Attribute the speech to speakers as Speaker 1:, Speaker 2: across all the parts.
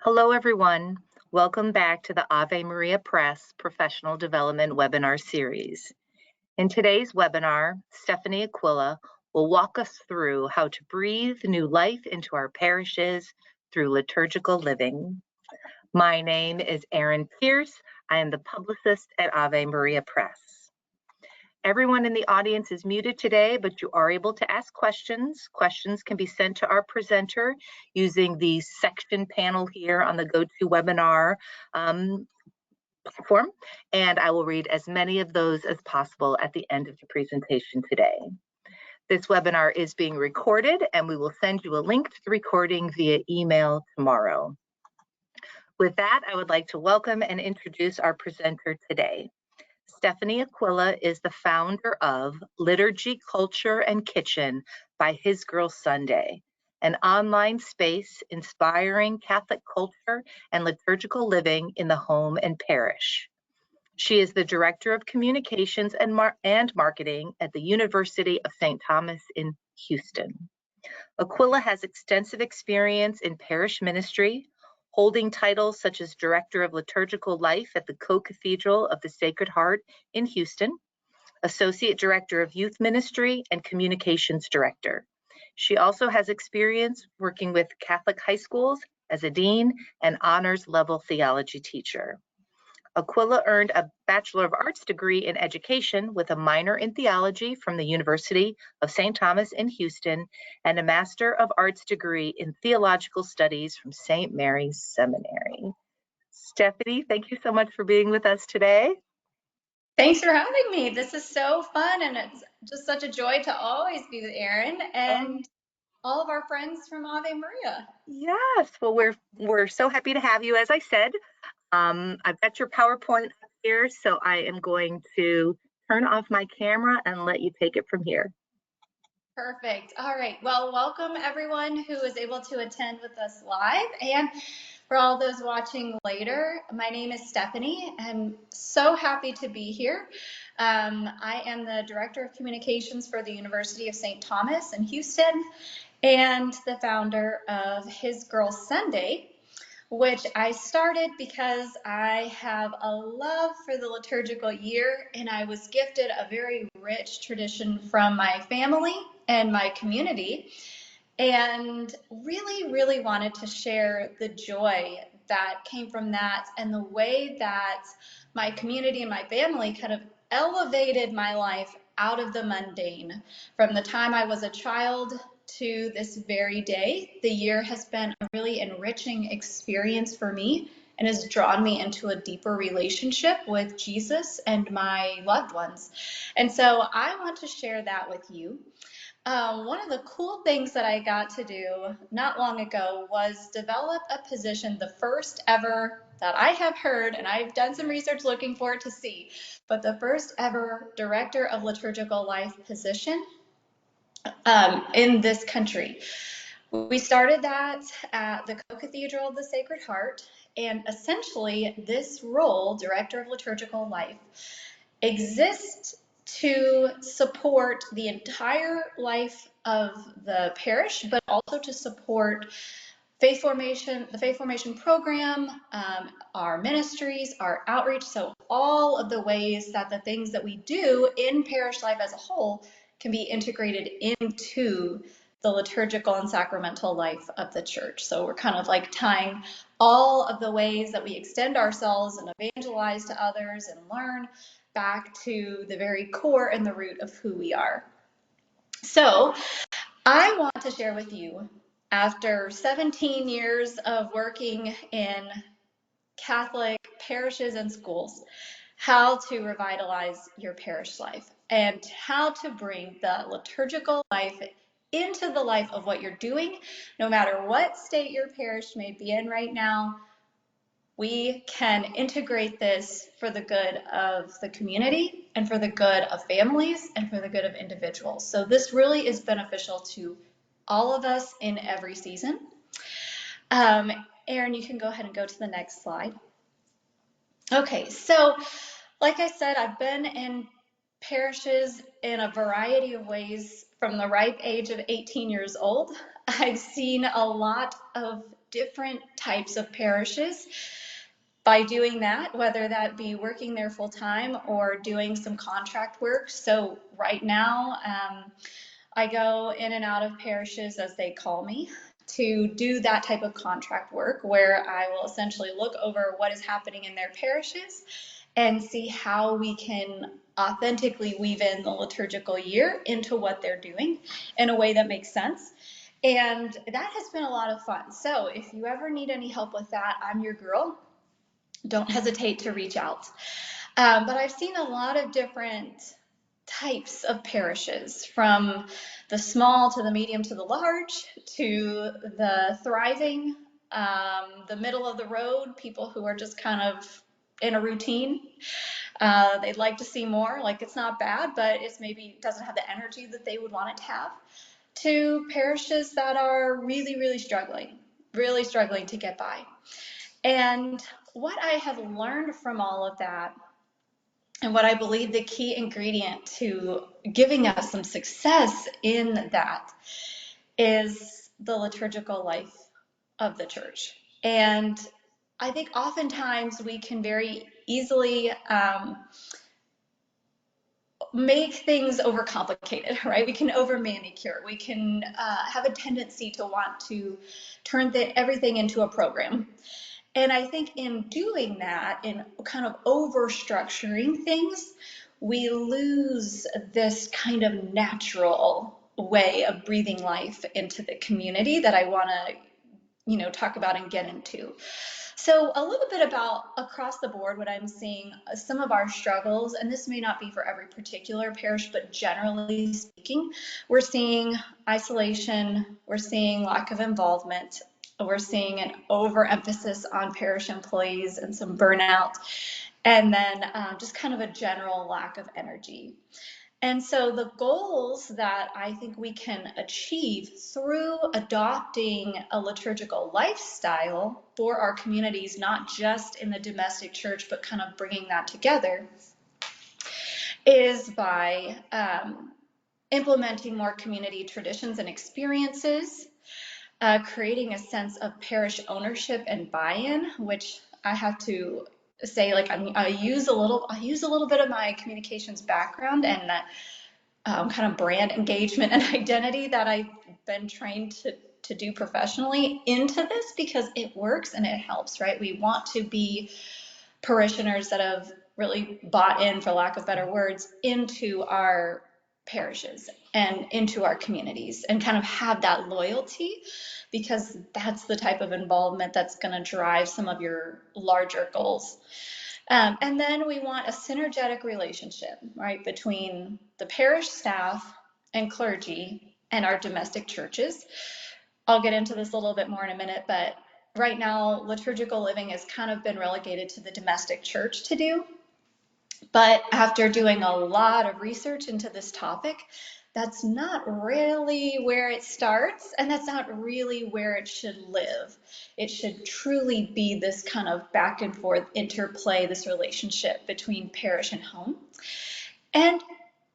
Speaker 1: Hello, everyone. Welcome back to the Ave Maria Press Professional Development Webinar Series. In today's webinar, Steffani Aquila will walk us through how to breathe new life into our parishes through liturgical living. My name is Erin Pierce. I am the publicist at Ave Maria Press. Everyone in the audience is muted today, but you are able to ask questions. Questions can be sent to our presenter using the section panel here on the GoToWebinar platform, and I will read as many of those as possible at the end of the presentation today. This webinar is being recorded, and we will send you a link to the recording via email tomorrow. With that, I would like to welcome and introduce our presenter today. Steffani Aquila is the founder of Liturgy Culture Kitchen by His Girl Sunday, an online space inspiring Catholic culture and liturgical living in the home and parish. She is the Director of Communications and Marketing at the University of St. Thomas in Houston. Aquila has extensive experience in parish ministry, holding titles such as Director of Liturgical Life at the Co-Cathedral of the Sacred Heart in Houston, Associate Director of Youth Ministry, and Communications Director. She also has experience working with Catholic high schools as a dean and honors level theology teacher. Aquila earned a Bachelor of Arts degree in education with a minor in theology from the University of St. Thomas in Houston and a Master of Arts degree in theological studies from St. Mary's Seminary. Steffani, thank you so much for being with us today.
Speaker 2: Thanks for having me. This is so fun, and it's just such a joy to always be with Erin and all of our friends from Ave Maria.
Speaker 1: Yes, well, we're so happy to have you. As I said, I've got your PowerPoint up here, so I am going to turn off my camera and let you take it from here.
Speaker 2: Perfect. All right. Well, welcome everyone who is able to attend with us live, and for all those watching later. My name is Steffani. I'm so happy to be here. I am the Director of Communications for the University of St. Thomas in Houston and the founder of His Girl Sunday, which I started because I have a love for the liturgical year, and I was gifted a very rich tradition from my family and my community, and really wanted to share the joy that came from that and the way that my community and my family kind of elevated my life out of the mundane. From the time I was a child to this very day, the year has been a really enriching experience for me and has drawn me into a deeper relationship with Jesus and my loved ones. And so I want to share that with you. One of the cool things that I got to do not long ago was develop a position, the first ever that I have heard, and I've done some research looking for it to see, but the first ever Director of Liturgical Life position in this country. We started that at the Co-Cathedral of the Sacred Heart, and essentially this role, Director of Liturgical Life, exists to support the entire life of the parish, but also to support faith formation, the faith formation program, our ministries, our outreach. So all of the ways that the things that we do in parish life as a whole can be integrated into the liturgical and sacramental life of the church. So we're kind of like tying all of the ways that we extend ourselves and evangelize to others and learn back to the very core and the root of who we are. So I want to share with you, after 17 years of working in Catholic parishes and schools, how to revitalize your parish life and how to bring the liturgical life into the life of what you're doing, no matter what state your parish may be in right now. We can integrate this for the good of the community and for the good of families and for the good of individuals. So this really is beneficial to all of us in every season. Erin, you can go ahead and go to the next slide. Okay, so like I said, I've been in parishes in a variety of ways from the ripe age of 18 years old. I've seen a lot of different types of parishes by doing that, whether that be working there full time or doing some contract work. So right now, I go in and out of parishes as they call me to do that type of contract work, where I will essentially look over what is happening in their parishes and see how we can authentically weave in the liturgical year into what they're doing in a way that makes sense. And that has been a lot of fun. So if you ever need any help with that, I'm your girl. Don't hesitate to reach out. But I've seen a lot of different types of parishes, from the small to the medium to the large to the thriving, the middle of the road, people who are just kind of in a routine. They'd like to see more, like it's not bad, but it's maybe doesn't have the energy that they would want it to have, to parishes that are really, really struggling to get by. And what I have learned from all of that, and what I believe the key ingredient to giving us some success in that, is the liturgical life of the church. And I think oftentimes we can very easily make things overcomplicated, right? We can over manicure. We can have a tendency to want to turn everything into a program. And I think in doing that, in kind of over structuring things, we lose this kind of natural way of breathing life into the community that I want to, talk about and get into. So a little bit about across the board what I'm seeing, some of our struggles, and this may not be for every particular parish, but generally speaking, we're seeing isolation, we're seeing lack of involvement, we're seeing an overemphasis on parish employees and some burnout, and then just kind of a general lack of energy. And so the goals that I think we can achieve through adopting a liturgical lifestyle for our communities, not just in the domestic church, but kind of bringing that together, is by implementing more community traditions and experiences, creating a sense of parish ownership and buy-in, which I have to say, like, I use a little bit of my communications background and that kind of brand engagement and identity that I've been trained to do professionally into this, because it works and it helps, right? We want to be parishioners that have really bought in, for lack of better words, into our parishes and into our communities, and kind of have that loyalty, because that's the type of involvement that's going to drive some of your larger goals. And then we want a synergetic relationship, right, between the parish staff and clergy and our domestic churches. I'll get into this a little bit more in a minute, but right now, liturgical living has kind of been relegated to the domestic church to do. But after doing a lot of research into this topic, that's not really where it starts, and that's not really where it should live. It should truly be this kind of back and forth interplay, this relationship between parish and home. And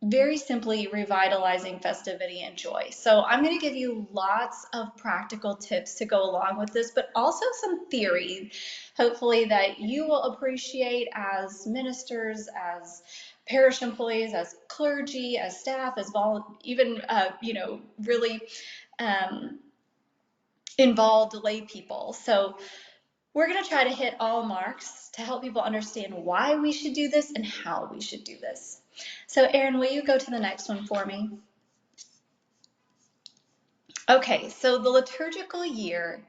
Speaker 2: very simply, revitalizing festivity and joy. So I'm going to give you lots of practical tips to go along with this, but also some theory, hopefully, that you will appreciate as ministers, as parish employees, as clergy, as staff, as even really involved lay people. So we're going to try to hit all marks to help people understand why we should do this and how we should do this. So Erin, will you go to the next one for me? Okay, so the liturgical year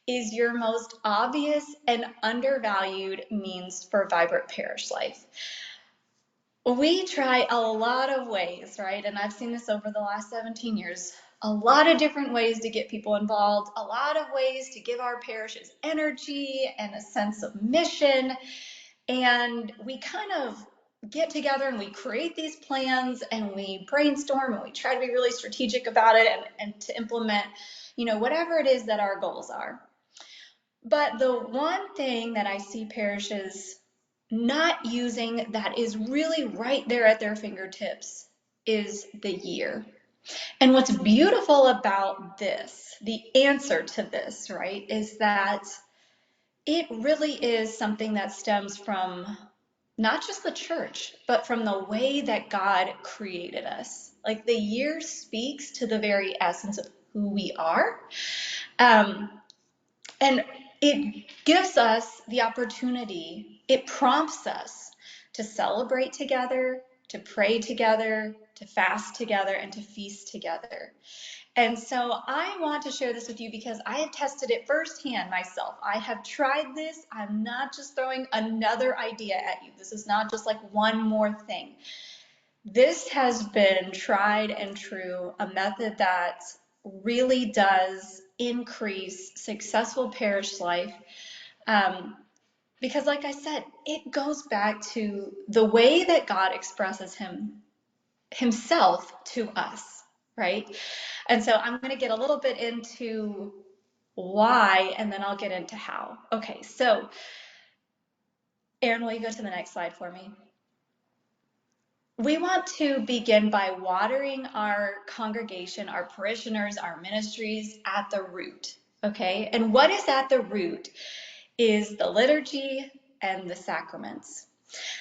Speaker 2: is your most obvious and undervalued means for vibrant parish life. We try a lot of ways, right? And I've seen this over the last 17 years, a lot of different ways to get people involved, a lot of ways to give our parishes energy and a sense of mission. And we kind of get together and we create these plans and we brainstorm and we try to be really strategic about it and to implement, whatever it is that our goals are. But the one thing that I see parishes not using that is really right there at their fingertips is the year. And what's beautiful about this, the answer to this, right, is that it really is something that stems from not just the church, but from the way that God created us. Like the year speaks to the very essence of who we are. And it gives us the opportunity, it prompts us to celebrate together, to pray together, to fast together, and to feast together. And so I want to share this with you because I have tested it firsthand myself. I have tried this. I'm not just throwing another idea at you. This is not just like one more thing. This has been tried and true, a method that really does increase successful parish life. Because like I said, it goes back to the way that God expresses himself to us, right? And so I'm going to get a little bit into why, and then I'll get into how. Okay, so Aaron, will you go to the next slide for me? We want to begin by watering our congregation, our parishioners, our ministries at the root, okay? And what is at the root is the liturgy and the sacraments.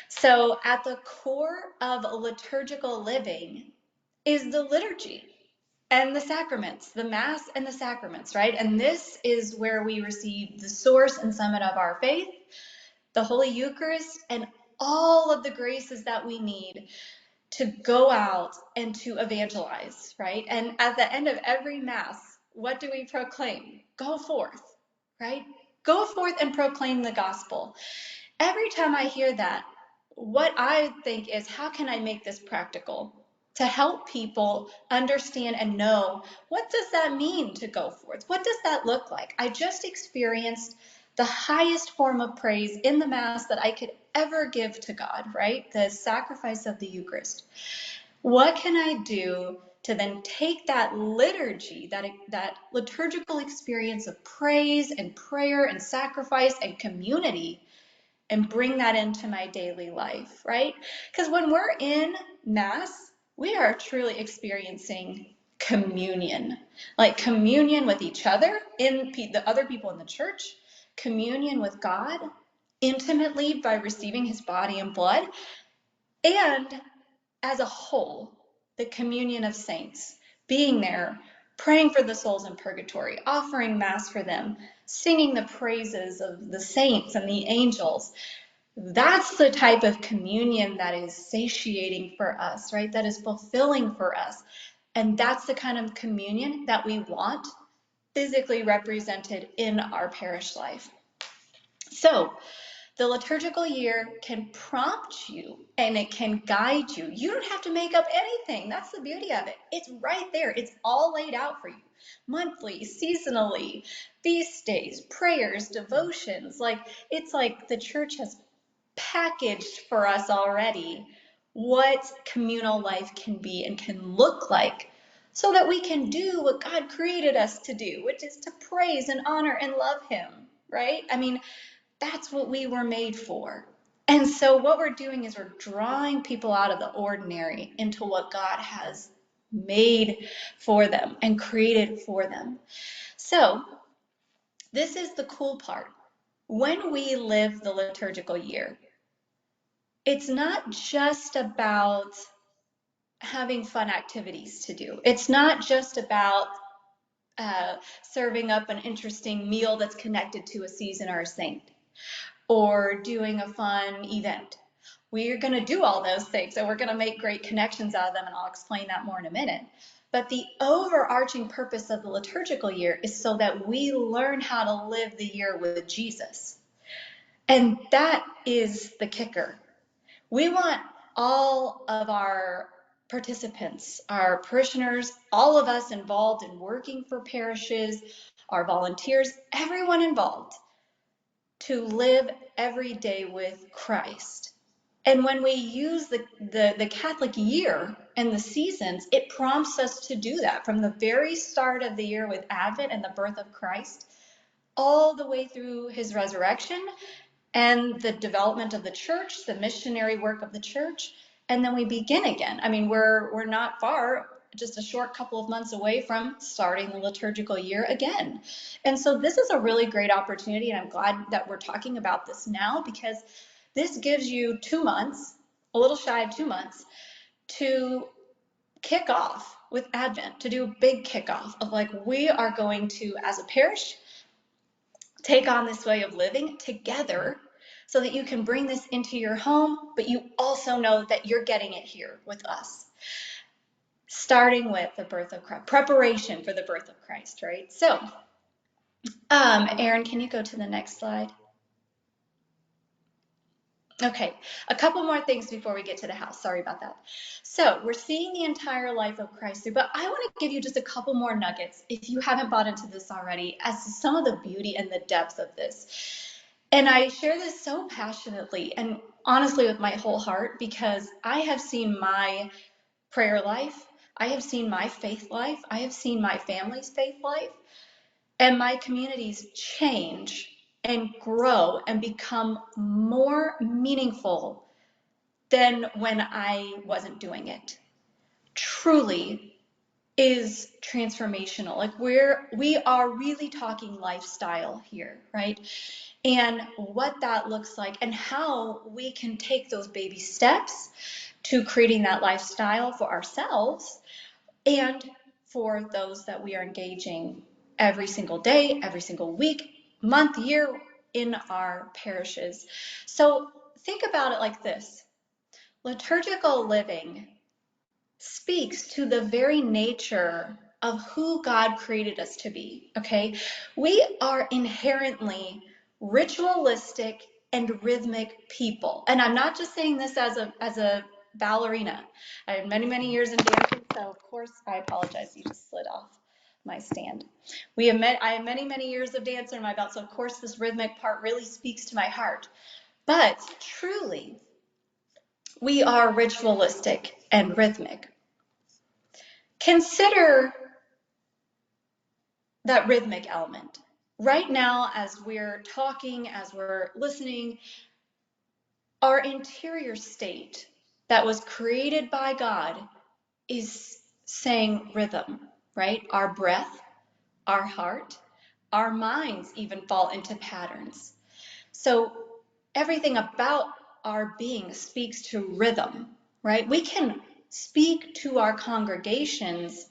Speaker 2: So at the core of liturgical living is the liturgy and the sacraments, the Mass and the sacraments, right? And this is where we receive the source and summit of our faith, the Holy Eucharist, and all of the graces that we need to go out and to evangelize, right? And at the end of every Mass, what do we proclaim? Go forth, right? Go forth and proclaim the gospel. Every time I hear that, what I think is, how can I make this practical to help people understand and know, what does that mean to go forth? What does that look like? I just experienced the highest form of praise in the Mass that I could ever give to God, right? The sacrifice of the Eucharist. What can I do to then take that liturgy, that liturgical experience of praise and prayer and sacrifice and community, and bring that into my daily life, right? Because when we're in Mass, we are truly experiencing communion, like communion with each other, in the other people in the church, communion with God, intimately by receiving his body and blood, and as a whole, the communion of saints, being there, praying for the souls in purgatory, offering Mass for them, singing the praises of the saints and the angels. That's the type of communion that is satiating for us, right? That is fulfilling for us. And that's the kind of communion that we want physically represented in our parish life. So the liturgical year can prompt you and it can guide you. You don't have to make up anything. That's the beauty of it. It's right there. It's all laid out for you. Monthly, seasonally, feast days, prayers, devotions. It's like the church has packaged for us already what communal life can be and can look like, so that we can do what God created us to do, which is to praise and honor and love him, right? I mean, that's what we were made for. And so what we're doing is we're drawing people out of the ordinary into what God has made for them and created for them. So this is the cool part. When we live the liturgical year, it's not just about having fun activities to do. It's not just about serving up an interesting meal that's connected to a season or a saint, or doing a fun event. We're going to do all those things, and we're going to make great connections out of them, and I'll explain that more in a minute. But the overarching purpose of the liturgical year is so that we learn how to live the year with Jesus. And that is the kicker. We want all of our participants, our parishioners, all of us involved in working for parishes, our volunteers, everyone involved, to live every day with Christ. And when we use the Catholic year and the seasons, it prompts us to do that from the very start of the year with Advent and the birth of Christ, all the way through his resurrection and the development of the church, the missionary work of the church, and then we begin again. I mean, we're not far just a short couple of months away from starting the liturgical year again. And so this is a really great opportunity, and I'm glad that we're talking about this now, because this gives you 2 months, a little shy of 2 months, to kick off with Advent, to do a big kickoff of like, we are going to, as a parish, take on this way of living together so that you can bring this into your home, but you also know that you're getting it here with us. Starting with the birth of Christ, preparation for the birth of Christ, right? So, Erin, can you go to the next slide? Okay, a couple more things before we get to the house. Sorry about that. So we're seeing the entire life of Christ through, but I want to give you just a couple more nuggets, if you haven't bought into this already, as to some of the beauty and the depth of this. And I share this so passionately and honestly with my whole heart, because I have seen my prayer life, I have seen my faith life, I have seen my family's faith life, and my communities change and grow and become more meaningful than when I wasn't doing it. Truly is transformational. Like we are really talking lifestyle here, right? And what that looks like and how we can take those baby steps to creating that lifestyle for ourselves and for those that we are engaging every single day, every single week, month, year in our parishes. So think about it like this. Liturgical living speaks to the very nature of who God created us to be, okay? We are inherently ritualistic and rhythmic people. And I'm not just saying this as a ballerina. I had many years in dancing, so of course, I apologize, you just slid off my stand. I have many years of dance under my belt, so of course this rhythmic part really speaks to my heart. But truly, we are ritualistic and rhythmic. Consider that rhythmic element. Right now, as we're talking, as we're listening, our interior state that was created by God is saying rhythm, right? Our breath, our heart, our minds even fall into patterns. So everything about our being speaks to rhythm, right? We can speak to our congregations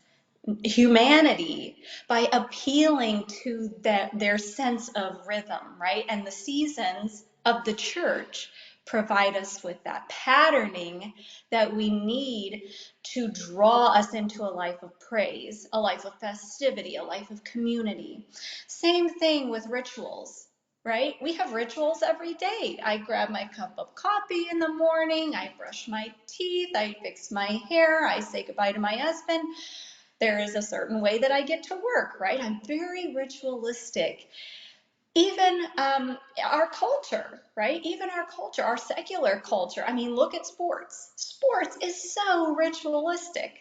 Speaker 2: humanity by appealing to their sense of rhythm, right? And the seasons of the church provide us with that patterning that we need to draw us into a life of praise, a life of festivity, a life of community. Same thing with rituals, right? We have rituals every day. I grab my cup of coffee in the morning, I brush my teeth, I fix my hair, I say goodbye to my husband. There is a certain way that I get to work, right? I'm very ritualistic. Even our culture, right? Even our culture, our secular culture. I mean, look at sports. Sports is so ritualistic.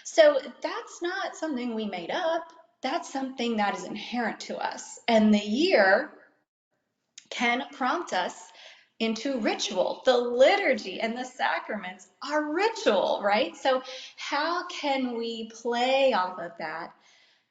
Speaker 2: So that's not something we made up. That's something that is inherent to us. And the year can prompt us into ritual. The liturgy and the sacraments are ritual, right? So how can we play off of that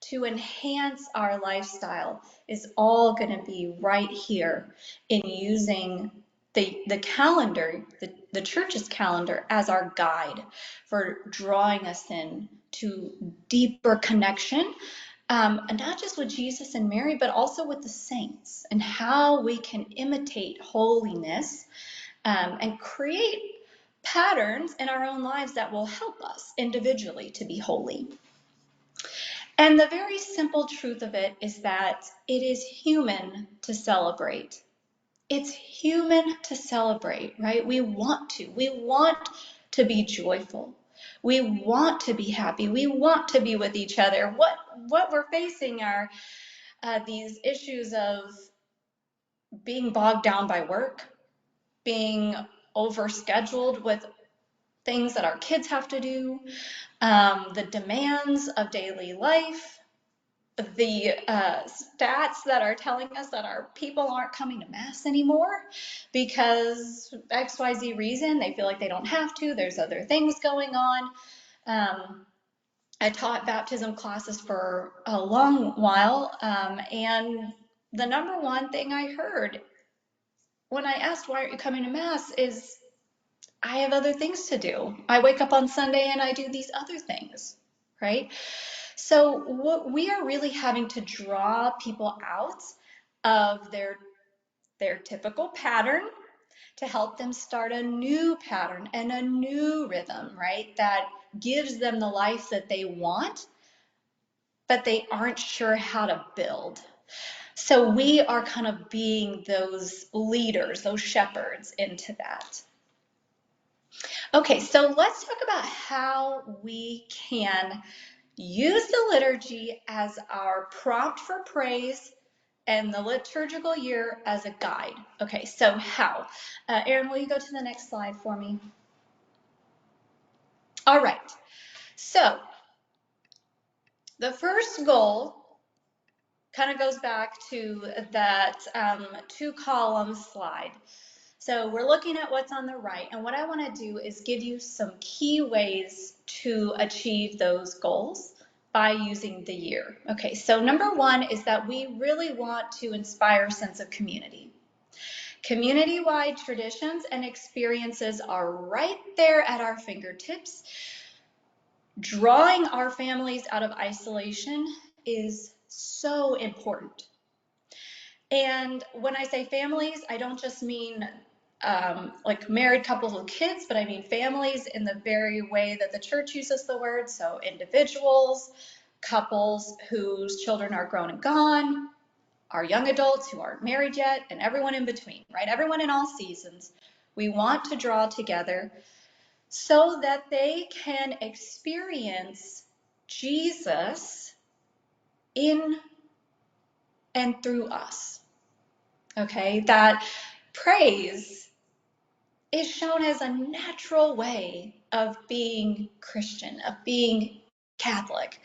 Speaker 2: to enhance our lifestyle is all going to be right here in using the calendar, the church's calendar, as our guide for drawing us in to deeper connection, and not just with Jesus and Mary, but also with the saints, and how we can imitate holiness and create patterns in our own lives that will help us individually to be holy. And the very simple truth of it is that it is human to celebrate. It's human to celebrate, right? We want to be joyful. We want to be happy. We want to be with each other. What we're facing are these issues of being bogged down by work, being overscheduled with things that our kids have to do, the demands of daily life, the stats that are telling us that our people aren't coming to Mass anymore because XYZ reason, they feel like they don't have to, there's other things going on. I taught baptism classes for a long while, and the number one thing I heard when I asked, why aren't you coming to Mass, is I have other things to do. I wake up on Sunday and I do these other things, right? So what we are really having to draw people out of their typical pattern to help them start a new pattern and a new rhythm, right? That gives them the life that they want, but they aren't sure how to build. So we are kind of being those leaders, those shepherds into that. Okay, so let's talk about how we can use the liturgy as our prompt for praise and the liturgical year as a guide. Okay, so how? Erin, will you go to the next slide for me? All right, so the first goal kind of goes back to that 2-column slide. So we're looking at what's on the right, and what I want to do is give you some key ways to achieve those goals by using the year. Okay, so number one is that we really want to inspire a sense of community. Community-wide traditions and experiences are right there at our fingertips. Drawing our families out of isolation is so important. And when I say families, I don't just mean like married couples with kids, but I mean families in the very way that the church uses the word. So individuals, couples whose children are grown and gone, our young adults who aren't married yet, and everyone in between, right? Everyone in all seasons. We want to draw together so that they can experience Jesus in and through us. Okay, that praise is shown as a natural way of being Christian, of being Catholic.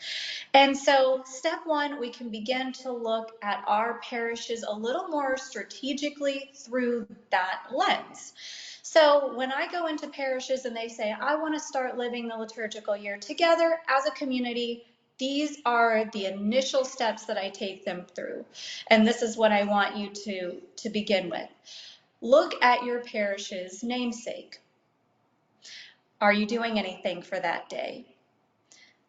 Speaker 2: And so step one, we can begin to look at our parishes a little more strategically through that lens. So when I go into parishes and they say, I want to start living the liturgical year together as a community, these are the initial steps that I take them through. And this is what I want you to begin with. Look at your parish's namesake. Are you doing anything for that day?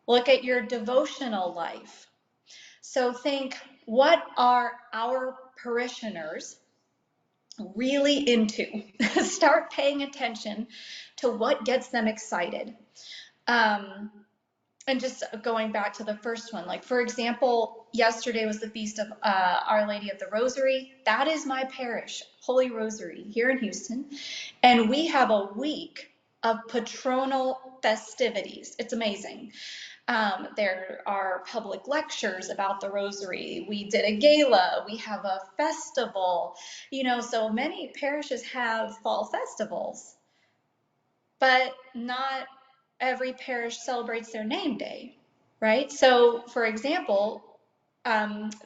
Speaker 2: Look at your devotional life. So think, what are our parishioners really into? Start paying attention to what gets them excited. And just going back to the first one, like for example, yesterday was the feast of Our Lady of the Rosary. That is my parish, Holy Rosary, here in Houston. And we have a week of patronal festivities. It's amazing. There are public lectures about the Rosary. We did a gala. We have a festival. You know, so many parishes have fall festivals, but not every parish celebrates their name day, right? So, for example,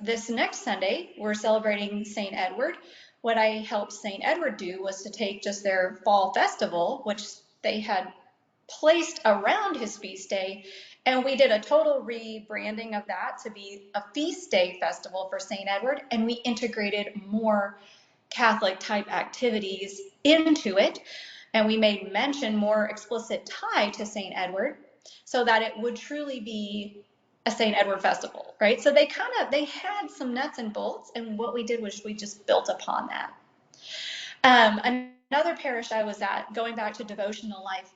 Speaker 2: this next Sunday, we're celebrating St. Edward. What I helped St. Edward do was to take just their fall festival, which they had placed around his feast day, and we did a total rebranding of that to be a feast day festival for St. Edward, and we integrated more Catholic type activities into it, and we made mention more explicit tie to St. Edward so that it would truly be a St. Edward festival, right? So they had some nuts and bolts, and what we did was we just built upon that. Another parish I was at, going back to devotional life,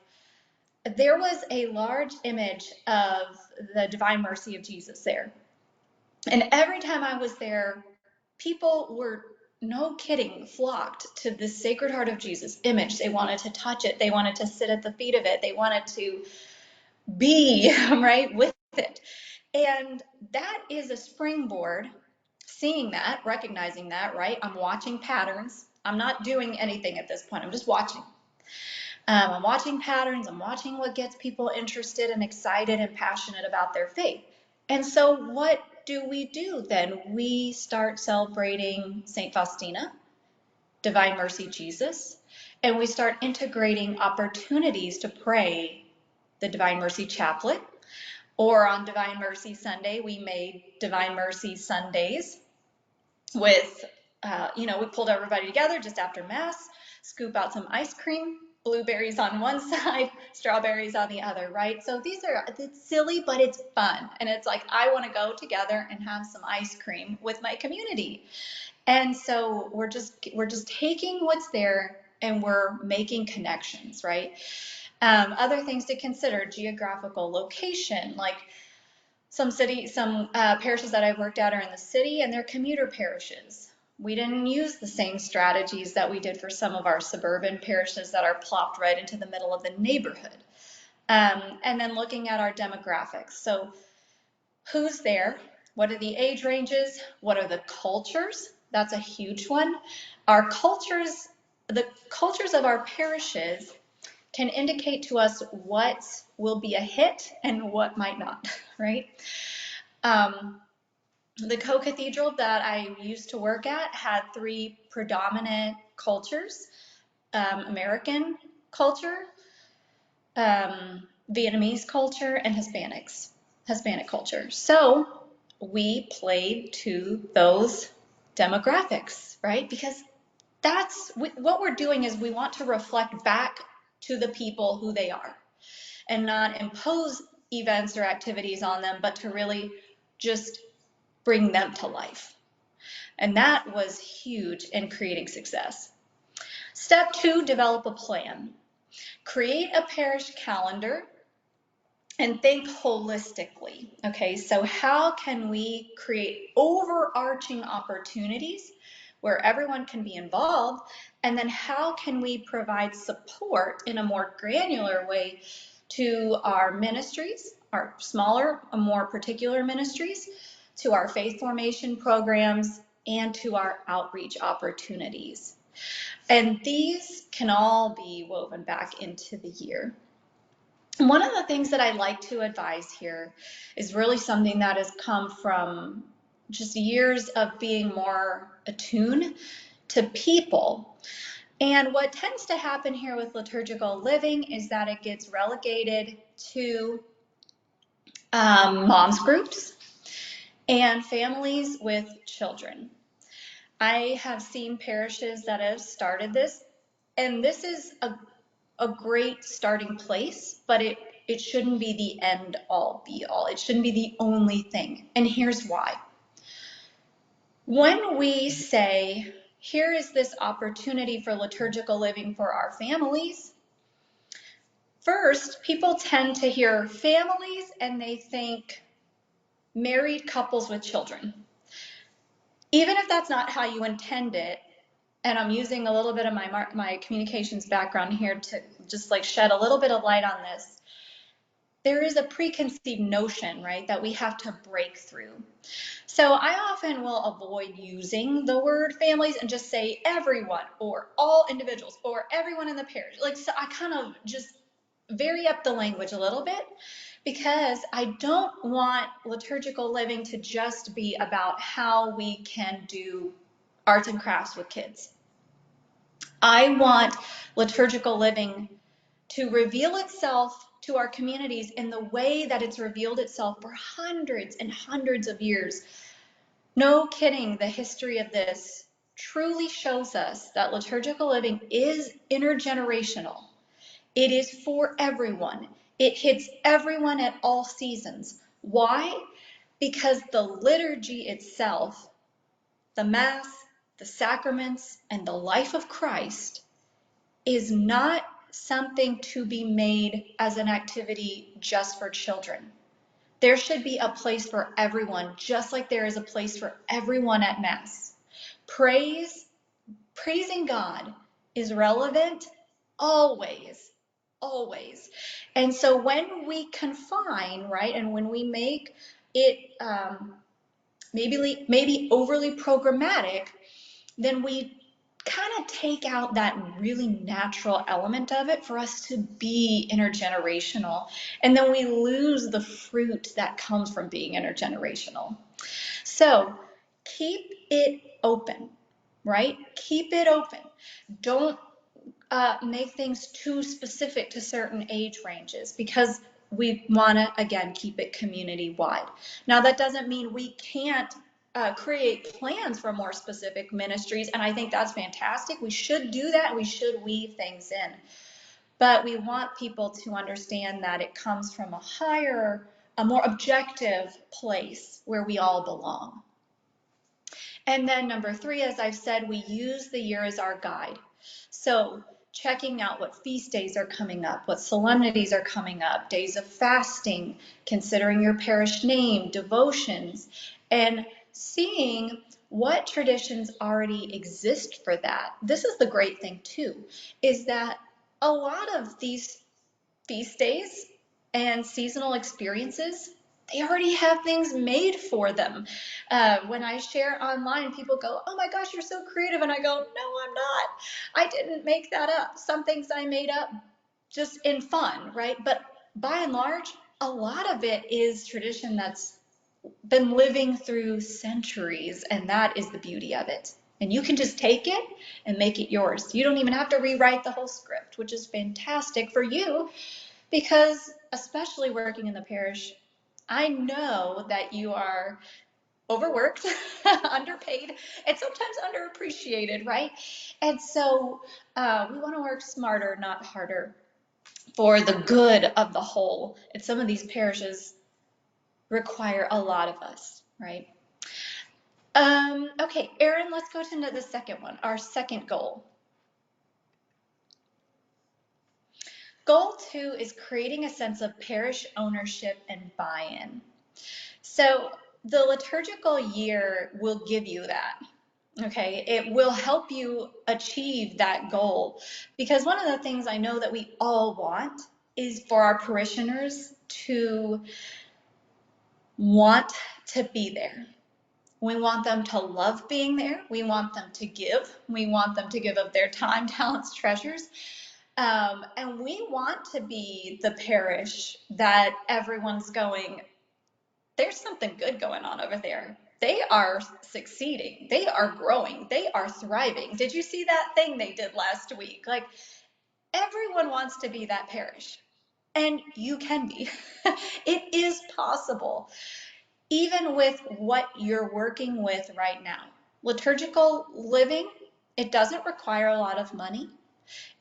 Speaker 2: there was a large image of the Divine Mercy of Jesus there. And every time I was there, people were, no kidding, flocked to the Sacred Heart of Jesus image. They wanted to touch it. They wanted to sit at the feet of it. They wanted to be right with it. And that is a springboard, seeing that, recognizing that, right? I'm watching patterns. I'm not doing anything at this point. I'm just watching. I'm watching patterns. I'm watching what gets people interested and excited and passionate about their faith. And so what do we do then? We start celebrating St. Faustina, Divine Mercy Jesus, and we start integrating opportunities to pray the Divine Mercy Chaplet, Or on Divine Mercy Sunday, we made Divine Mercy Sundays with, we pulled everybody together just after Mass, scoop out some ice cream, blueberries on one side, strawberries on the other, right? So it's silly, but it's fun. And it's like, I want to go together and have some ice cream with my community. And so we're just taking what's there and we're making connections, right? Other things to consider: geographical location, like some parishes that I've worked at are in the city and they're commuter parishes. We didn't use the same strategies that we did for some of our suburban parishes that are plopped right into the middle of the neighborhood. And then looking at our demographics. So who's there? What are the age ranges? What are the cultures? That's a huge one. Our cultures, the cultures of our parishes can indicate to us what will be a hit and what might not, right? The co-cathedral that I used to work at had 3 predominant cultures: American culture, Vietnamese culture, and Hispanic culture. So we played to those demographics, right? Because what we're doing is we want to reflect back to the people who they are and not impose events or activities on them, but to really just bring them to life. And that was huge in creating success. Step 2, develop a plan. Create a parish calendar and think holistically. Okay, so how can we create overarching opportunities where everyone can be involved? And then how can we provide support in a more granular way to our ministries, our smaller, more particular ministries, to our faith formation programs, and to our outreach opportunities? And these can all be woven back into the year. One of the things that I like to advise here is really something that has come from just years of being more attuned to people. And what tends to happen here with liturgical living is that it gets relegated to moms groups and families with children. I have seen parishes that have started this, and this is a great starting place, but it shouldn't be the end all be all. It shouldn't be the only thing. And here's why. When we say, here is this opportunity for liturgical living for our families, first, people tend to hear families and they think married couples with children. Even if that's not how you intend it, and I'm using a little bit of my communications background here to just like shed a little bit of light on this, there is a preconceived notion, right, that we have to break through. So I often will avoid using the word families and just say everyone or all individuals or everyone in the parish. Like, so I kind of just vary up the language a little bit because I don't want liturgical living to just be about how we can do arts and crafts with kids. I want liturgical living to reveal itself to our communities in the way that it's revealed itself for hundreds and hundreds of years. No kidding, the history of this truly shows us that liturgical living is intergenerational. It is for everyone. It hits everyone at all seasons. Why? Because the liturgy itself, the Mass, the sacraments, and the life of Christ is not something to be made as an activity just for children. There should be a place for everyone, just like there is a place for everyone at Mass. Praising God is relevant always, always. And so when we confine, right, and when we make it maybe overly programmatic, then we kind of take out that really natural element of it for us to be intergenerational. And then we lose the fruit that comes from being intergenerational. So keep it open, right? Keep it open. Don't make things too specific to certain age ranges, because we want to, again, keep it community-wide. Now, that doesn't mean we can't create plans for more specific ministries, and I think that's fantastic. We should do that. We should weave things in. But we want people to understand that it comes from a more objective place where we all belong. And then number 3, as I've said, we use the year as our guide. So checking out what feast days are coming up, what solemnities are coming up, days of fasting, considering your parish name, devotions, and seeing what traditions already exist for that. This is the great thing too, is that a lot of these feast days and seasonal experiences, they already have things made for them. When I share online, people go, "Oh my gosh, you're so creative." And I go, "No, I'm not. I didn't make that up. Some things I made up just in fun, right?" But by and large, a lot of it is tradition that's been living through centuries, and that is the beauty of it. And you can just take it and make it yours. You don't even have to rewrite the whole script, which is fantastic for you, because especially working in the parish, I know that you are overworked, underpaid, and sometimes underappreciated, right? And so we want to work smarter, not harder, for the good of the whole. And some of these parishes require a lot of us, right? Okay, Erin, let's go to the second one, our second goal. Goal 2 is creating a sense of parish ownership and buy-in. So the liturgical year will give you that. Okay, it will help you achieve that goal, because one of the things I know that we all want is for our parishioners to want to be there. We want them to love being there. We want them to give. We want them to give of their time, talents, treasures. And we want to be the parish that everyone's going, "There's something good going on over there. They are succeeding. They are growing. They are thriving. Did you see that thing they did last week?" Like, everyone wants to be that parish. And you can be. It is possible, even with what you're working with right now. Liturgical living, it doesn't require a lot of money.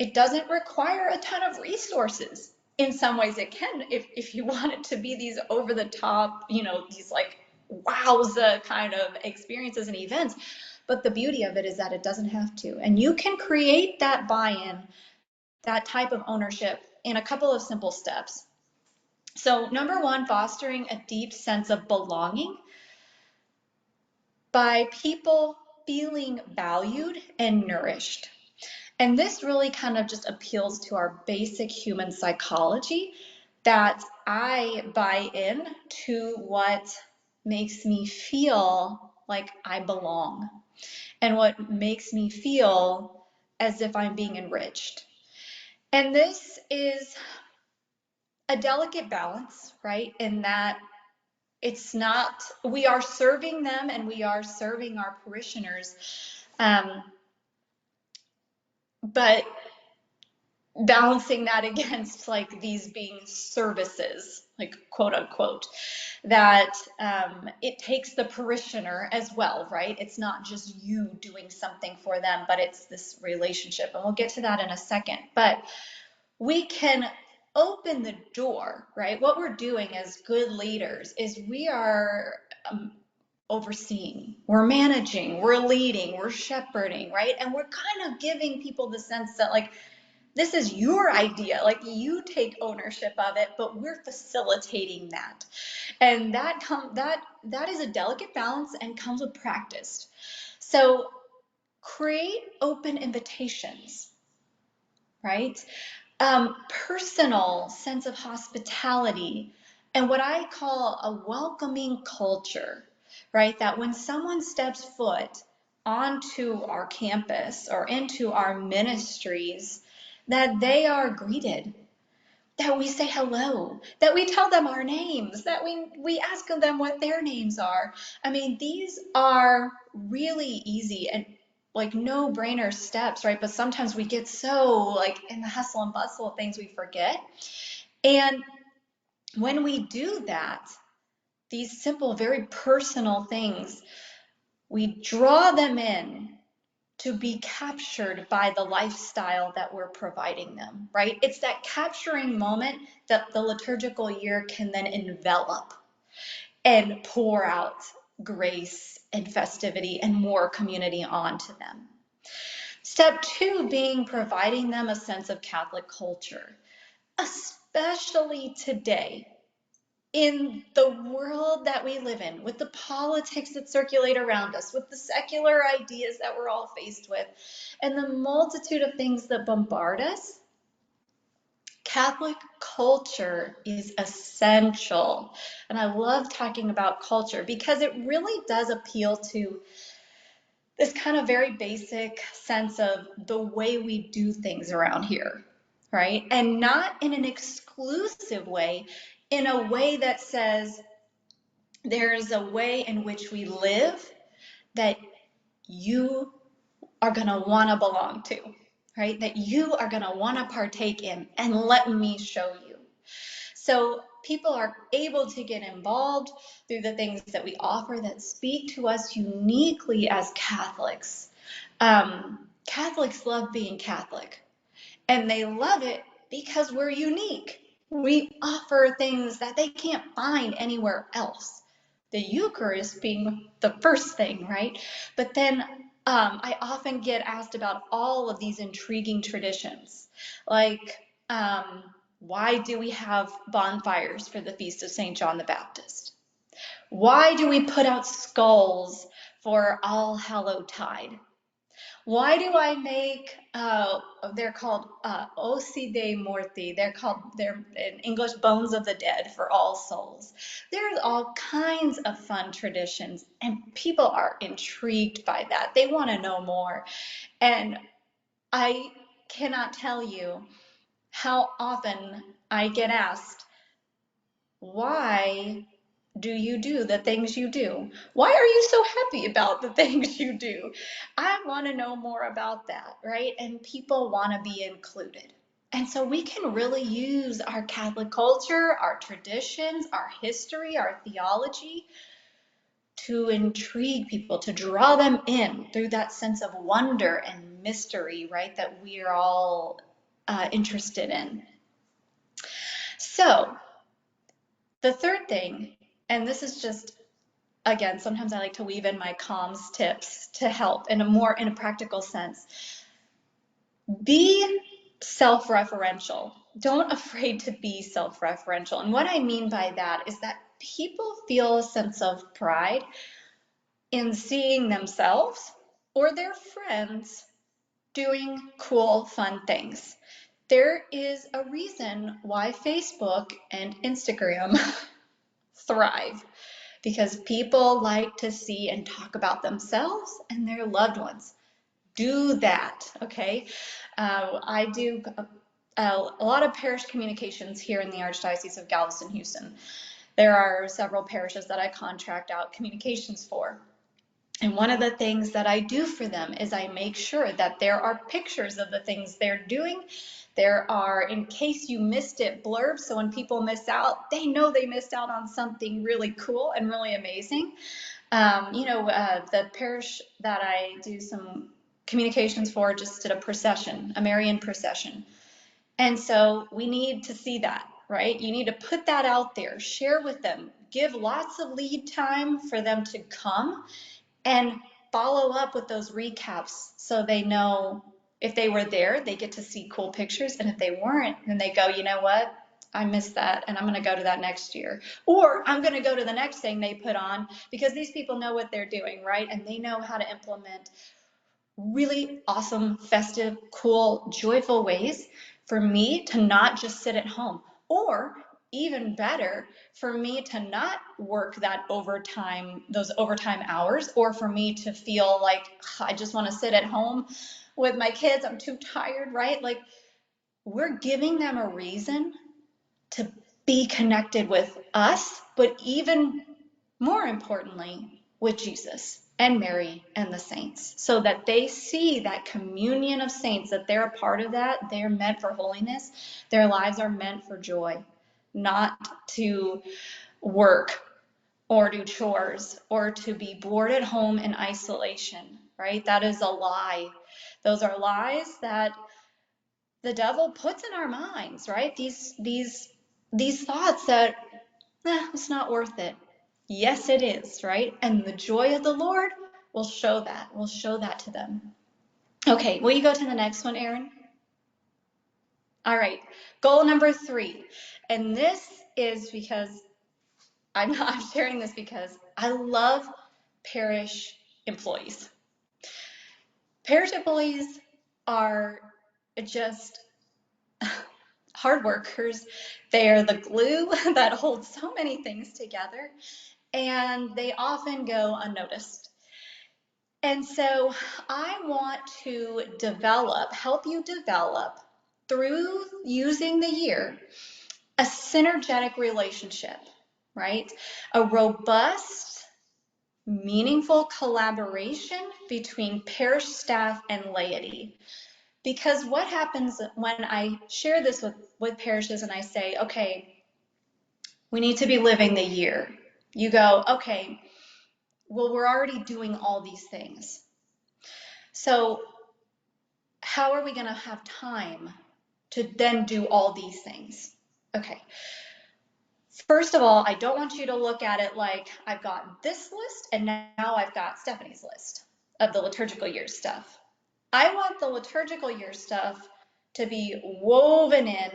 Speaker 2: It doesn't require a ton of resources. In some ways it can, if you want it to be these over the top, these like wowza kind of experiences and events. But the beauty of it is that it doesn't have to. And you can create that buy-in, that type of ownership, in a couple of simple steps. So number 1, fostering a deep sense of belonging by people feeling valued and nourished. And this really kind of just appeals to our basic human psychology, that I buy in to what makes me feel like I belong and what makes me feel as if I'm being enriched. And this is a delicate balance, right? In that it's not, we are serving them and we are serving our parishioners, but balancing that against like these being services, like quote unquote, that it takes the parishioner as well, right? It's not just you doing something for them, but it's this relationship. And we'll get to that in a second. But we can open the door, right? What we're doing as good leaders is we are overseeing, we're managing, we're leading, we're shepherding, right? And we're kind of giving people the sense that like, this is your idea, like you take ownership of it, but we're facilitating that. And that is a delicate balance and comes with practice. So create open invitations, right? Personal sense of hospitality, and what I call a welcoming culture, right? That when someone steps foot onto our campus or into our ministries, that they are greeted, that we say hello, that we tell them our names, that we ask them what their names are. I mean, these are really easy and like no-brainer steps, right? But sometimes we get so like in the hustle and bustle of things we forget. And when we do that, these simple, very personal things, we draw them in to be captured by the lifestyle that we're providing them, right? It's that capturing moment that the liturgical year can then envelop and pour out grace and festivity and more community onto them. Step 2 being providing them a sense of Catholic culture, especially today. In the world that we live in, with the politics that circulate around us, with the secular ideas that we're all faced with, and the multitude of things that bombard us, Catholic culture is essential. And I love talking about culture because it really does appeal to this kind of very basic sense of the way we do things around here, right? And not in an exclusive way, in a way that says there's a way in which we live that you are going to want to belong to, right? That you are going to want to partake in, and let me show you. So people are able to get involved through the things that we offer that speak to us uniquely as Catholics. Catholics love being Catholic, and they love it because we're unique. We offer things that they can't find anywhere else. The Eucharist being the first thing, right? But then I often get asked about all of these intriguing traditions, like why do we have bonfires for the Feast of St. John the Baptist? Why do we put out skulls for All Hallowtide? Why do I make, they're called Ossi dei Morti, they're in English, Bones of the Dead for All Souls. There's all kinds of fun traditions, and people are intrigued by that. They want to know more. And I cannot tell you how often I get asked, why do you do the things you do? Why are you so happy about the things you do? I want to know more about that, right? And people want to be included. And so we can really use our Catholic culture, our traditions, our history, our theology to intrigue people, to draw them in through that sense of wonder and mystery, right, that we are all interested in. So the third thing, and this is just, again, sometimes I like to weave in my comms tips to help in a practical sense. Be self-referential. Don't afraid to be self-referential. And what I mean by that is that people feel a sense of pride in seeing themselves or their friends doing cool, fun things. There is a reason why Facebook and Instagram thrive, because people like to see and talk about themselves and their loved ones. Do that, okay? I do a lot of parish communications here in the Archdiocese of Galveston-Houston. There are several parishes that I contract out communications for. And one of the things that I do for them is I make sure that there are pictures of the things they're doing. There are, in case you missed it, blurbs, so when people miss out, they know they missed out on something really cool and really amazing. The parish that I do some communications for just did a procession, a Marian procession. And so we need to see that, right? You need to put that out there, share with them, give lots of lead time for them to come, and follow up with those recaps so they know if they were there, they get to see cool pictures. And if they weren't, then they go, you know what? I missed that, and I'm going to go to that next year. Or I'm going to go to the next thing they put on, because these people know what they're doing, right? And they know how to implement really awesome, festive, cool, joyful ways for me to not just sit at home, or even better, for me to not work that overtime, those overtime hours, or for me to feel like I just want to sit at home with my kids, I'm too tired, right? Like, we're giving them a reason to be connected with us, but even more importantly, with Jesus and Mary and the saints, so that they see that communion of saints, that they're a part of that. They're meant for holiness. Their lives are meant for joy. not to work or do chores or to be bored at home in isolation, right? That is a lie. Those are lies that the devil puts in our minds, right? These thoughts that it's not worth it. Yes, it is, right? And the joy of the Lord will show that. We'll show that to them. Okay, will you go to the next one, Erin? All right, goal number 3. And this is because I'm sharing this because I love parish employees. Parish employees are just hard workers. They are the glue that holds so many things together, and they often go unnoticed. And so I want to help you develop through using the year, a synergetic relationship, right? A robust, meaningful collaboration between parish staff and laity. Because what happens when I share this with parishes and I say, okay, we need to be living the year. You go, okay, well, we're already doing all these things. So how are we going to have time to then do all these things? Okay. First of all, I don't want you to look at it like I've got this list and now I've got Steffani's list of the liturgical year stuff. I want the liturgical year stuff to be woven in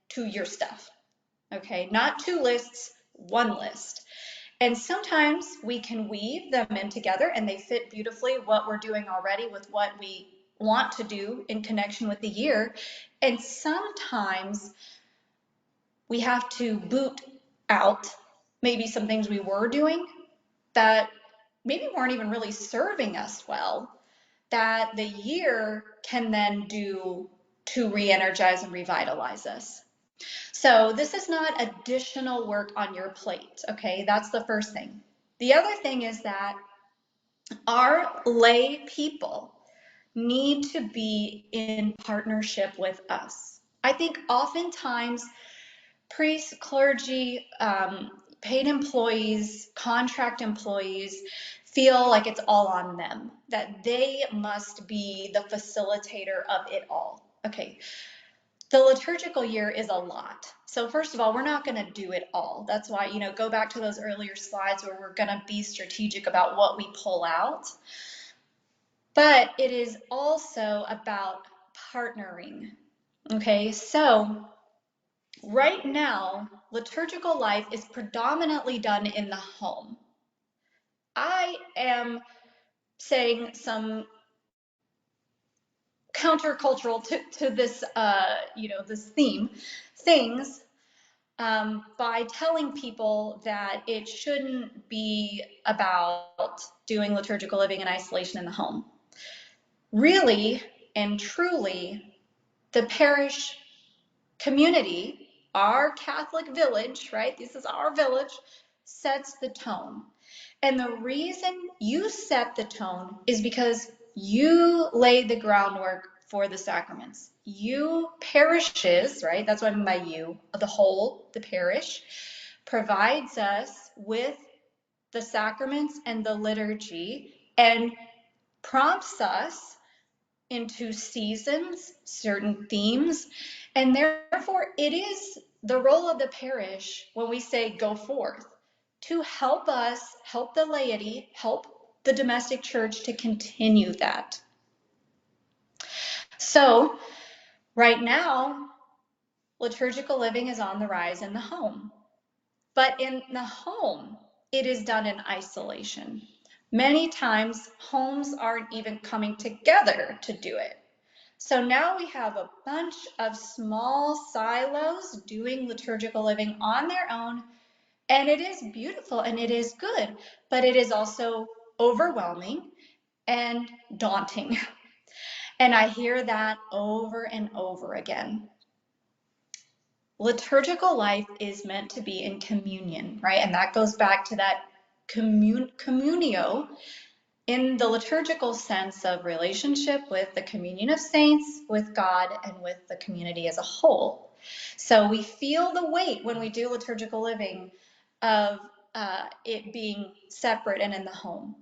Speaker 2: to your stuff. Okay, not 2 lists, 1 list. And sometimes we can weave them in together and they fit beautifully what we're doing already with what we want to do in connection with the year. And sometimes we have to boot out maybe some things we were doing that maybe weren't even really serving us well, that the year can then do to re-energize and revitalize us. So this is not additional work on your plate, okay? That's the first thing. The other thing is that our lay people need to be in partnership with us. I think oftentimes priests, clergy, paid employees, contract employees feel like it's all on them, that they must be the facilitator of it all. Okay, the liturgical year is a lot. So first of all, we're not going to do it all. That's why, go back to those earlier slides where we're going to be strategic about what we pull out. But it is also about partnering. Okay, so right now, liturgical life is predominantly done in the home. I am saying some countercultural to this, this theme, things by telling people that it shouldn't be about doing liturgical living in isolation in the home. Really and truly, the parish community, our Catholic village, right? This is our village, sets the tone. And the reason you set the tone is because you laid the groundwork for the sacraments. You parishes, right? That's what I mean by you, the whole, the parish, provides us with the sacraments and the liturgy and prompts us into seasons, certain themes, and therefore it is the role of the parish when we say go forth to help us, help the laity, help the domestic church to continue that. So right now, liturgical living is on the rise in the home, but in the home, it is done in isolation. Many times, homes aren't even coming together to do it. So now we have a bunch of small silos doing liturgical living on their own, and it is beautiful and it is good, but it is also overwhelming and daunting. And I hear that over and over again. Liturgical life is meant to be in communion, right? And that goes back to that communio, in the liturgical sense of relationship with the communion of saints, with God, and with the community as a whole. So we feel the weight when we do liturgical living of it being separate and in the home.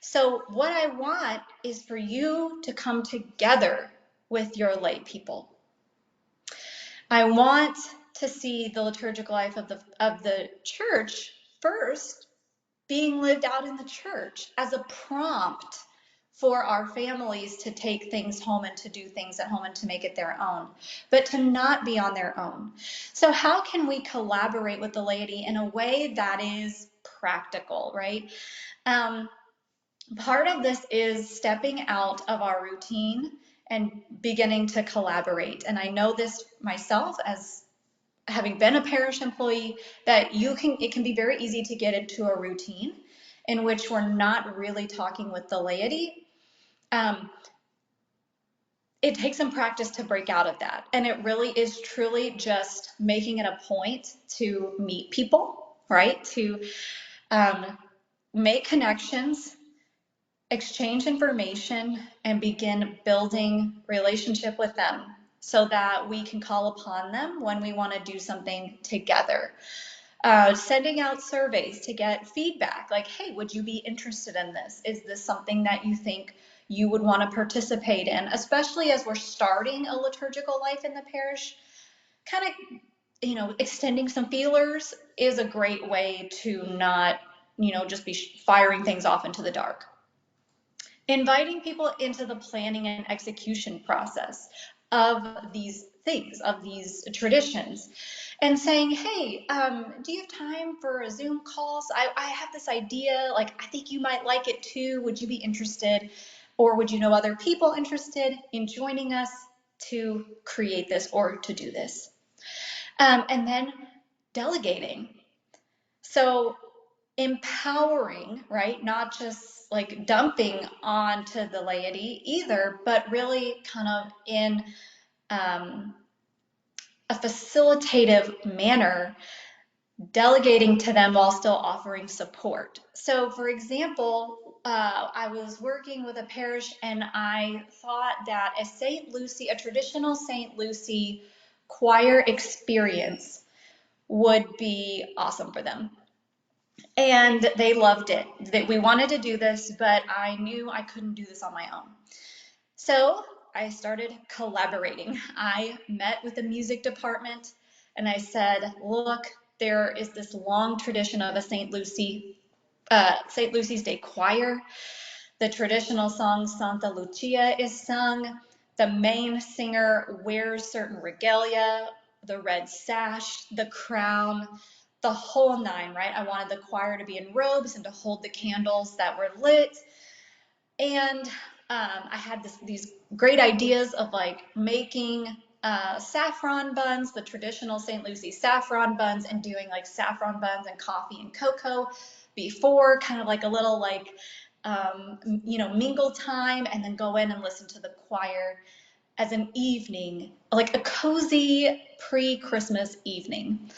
Speaker 2: So what I want is for you to come together with your lay people. I want to see the liturgical life of the church first being lived out in the church as a prompt for our families to take things home and to do things at home and to make it their own, but to not be on their own. So how can we collaborate with the laity in a way that is practical, right? Part of this is stepping out of our routine and beginning to collaborate. And I know this myself as having been a parish employee, that it can be very easy to get into a routine in which we're not really talking with the laity. It takes some practice to break out of that. And it really is truly just making it a point to meet people, right? To make connections, exchange information, and begin building relationship with them so that we can call upon them when we want to do something together. Sending out surveys to get feedback, like, hey, would you be interested in this? Is this something that you think you would want to participate in? Especially as we're starting a liturgical life in the parish, kind of, extending some feelers is a great way to not, just be firing things off into the dark. Inviting people into the planning and execution process of these things, of these traditions, and saying, hey, do you have time for a Zoom call? So I have this idea, like, I think you might like it too. Would you be interested? Or would you know other people interested in joining us to create this or to do this? And then delegating. So empowering, right? Not just like dumping onto the laity either, but really kind of in a facilitative manner, delegating to them while still offering support. So for example, I was working with a parish and I thought that a traditional St. Lucy choir experience would be awesome for them. And they loved it. We wanted to do this, but I knew I couldn't do this on my own. So I started collaborating. I met with the music department and I said, look, there is this long tradition of a St. Lucy's Day choir. The traditional song Santa Lucia is sung. The main singer wears certain regalia, the red sash, the crown, the whole nine, right? I wanted the choir to be in robes and to hold the candles that were lit. And I had these great ideas of like making saffron buns, the traditional St. Lucie saffron buns, and doing like saffron buns and coffee and cocoa before, kind of like a little like, mingle time, and then go in and listen to the choir as an evening, like a cozy pre-Christmas evening.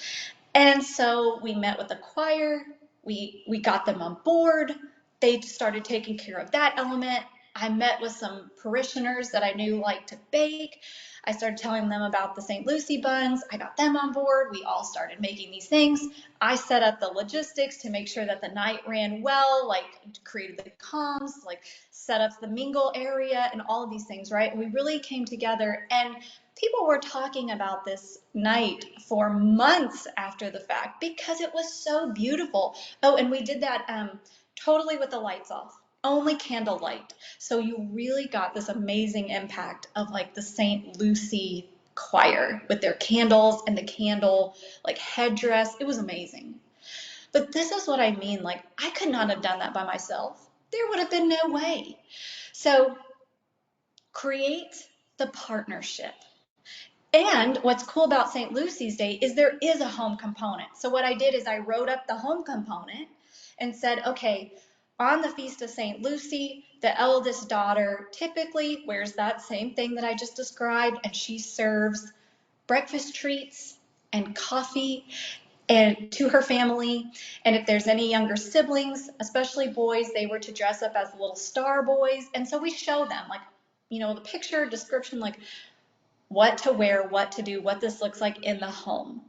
Speaker 2: And so we met with the choir, we got them on board, they started taking care of that element. I met with some parishioners that I knew liked to bake. I started telling them about the St. Lucie buns. I got them on board. We all started making these things. I set up the logistics to make sure that the night ran well, like created the comms, like set up the mingle area and all of these things, right? We really came together, and people were talking about this night for months after the fact because it was so beautiful. Oh, and we did that totally with the lights off. Only candlelight. So you really got this amazing impact of like the St. Lucie choir with their candles and the candle like headdress. It was amazing. But this is what I mean. Like, I could not have done that by myself. There would have been no way. So create the partnership. And what's cool about St. Lucy's Day is there is a home component. So what I did is I wrote up the home component and said, okay, on the Feast of St. Lucy, the eldest daughter typically wears that same thing that I just described, and she serves breakfast treats and coffee and to her family. And if there's any younger siblings, especially boys, they were to dress up as little star boys. And so we show them, like, the picture description, like, what to wear, what to do, what this looks like in the home.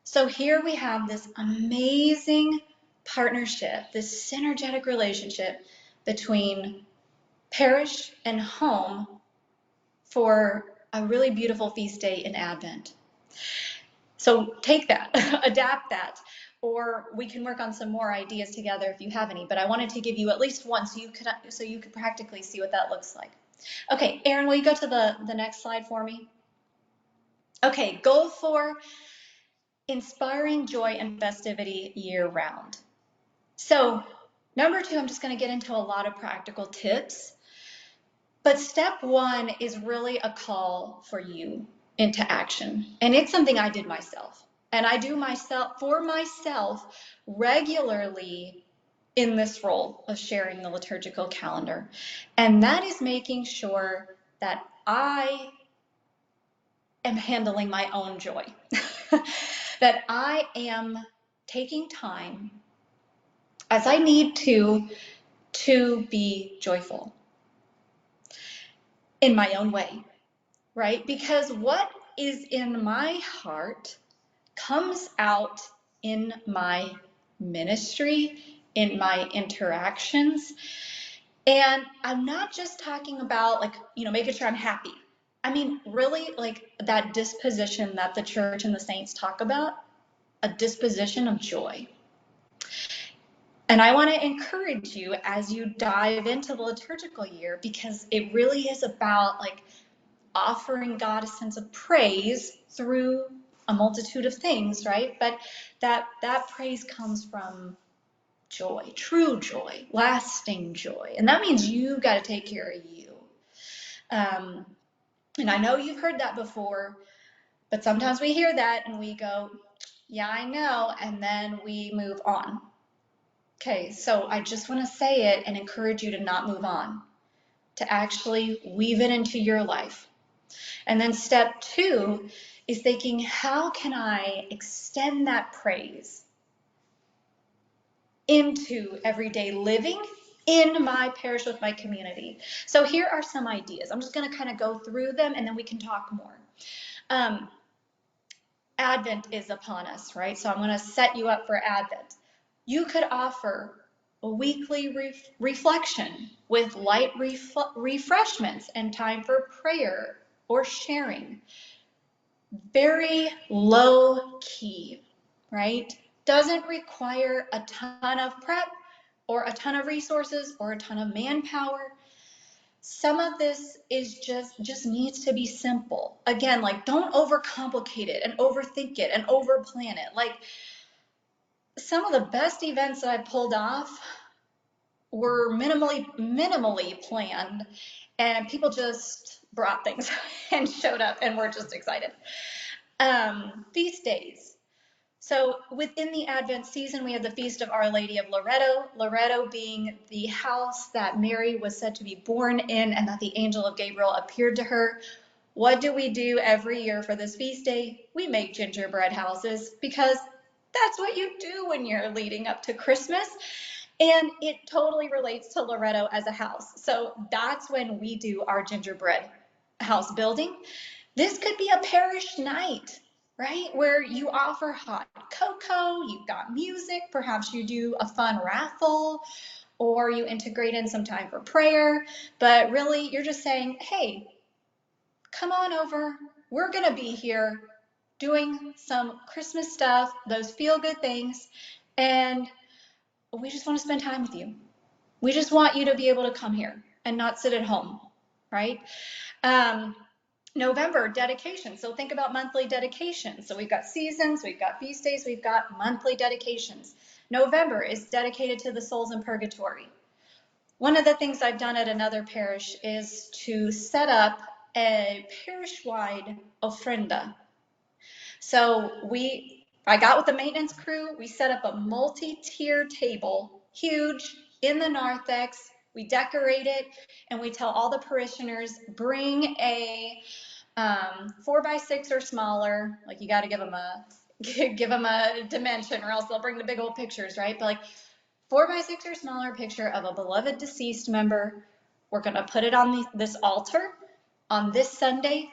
Speaker 2: So here we have this amazing partnership, this synergetic relationship between parish and home for a really beautiful feast day in Advent. So take that, adapt that, or we can work on some more ideas together if you have any, but I wanted to give you at least one so you could practically see what that looks like. Okay, Erin, will you go to the next slide for me? Okay, goal 4, inspiring joy and festivity year round. So number 2, I'm just going to get into a lot of practical tips, but step 1 is really a call for you into action, and it's something I did myself. And I do for myself regularly in this role of sharing the liturgical calendar. And that is making sure that I am handling my own joy, that I am taking time as I need to be joyful in my own way, right? Because what is in my heart comes out in my ministry, in my interactions. And I'm not just talking about making sure I'm happy. I mean, really that disposition that the church and the saints talk about, a disposition of joy. And I want to encourage you as you dive into the liturgical year, because it really is about offering God a sense of praise through a multitude of things, right? But that praise comes from joy, true joy, lasting joy. And that means you got to take care of you. And I know you've heard that before, but sometimes we hear that and we go, yeah, I know, and then we move on. Okay, so I just want to say it and encourage you to not move on, to actually weave it into your life. And then step 2 is thinking, how can I extend that praise into everyday living in my parish with my community? So here are some ideas. I'm just going to kind of go through them and then we can talk more. Advent is upon us, right? So I'm going to set you up for Advent. You could offer a weekly reflection with light refreshments and time for prayer or sharing. Very low key, right? Doesn't require a ton of prep or a ton of resources or a ton of manpower. Some of this is just needs to be simple. Again, don't overcomplicate it and overthink it and overplan it. Some of the best events that I pulled off were minimally planned, and people just brought things and showed up and were just excited. Feast days. So within the Advent season, we have the Feast of Our Lady of Loreto, Loreto being the house that Mary was said to be born in and that the angel of Gabriel appeared to her. What do we do every year for this feast day? We make gingerbread houses, because that's what you do when you're leading up to Christmas. And it totally relates to Loreto as a house. So that's when we do our gingerbread house building. This could be a parish night, right? Where you offer hot cocoa, you've got music, perhaps you do a fun raffle, or you integrate in some time for prayer. But really, you're just saying, hey, come on over. We're going to be here doing some Christmas stuff, those feel-good things, and we just want to spend time with you. We just want you to be able to come here and not sit at home, right? November, dedication. So think about monthly dedications. So we've got seasons, we've got feast days, we've got monthly dedications. November is dedicated to the souls in purgatory. One of the things I've done at another parish is to set up a parish-wide ofrenda. So I got with the maintenance crew, we set up a multi-tier table, huge, in the narthex. We decorate it, and we tell all the parishioners, bring a 4x6 or smaller. You got to give them a dimension, or else they'll bring the big old pictures, right? But 4x6 or smaller picture of a beloved deceased member. We're going to put it on this altar on this Sunday.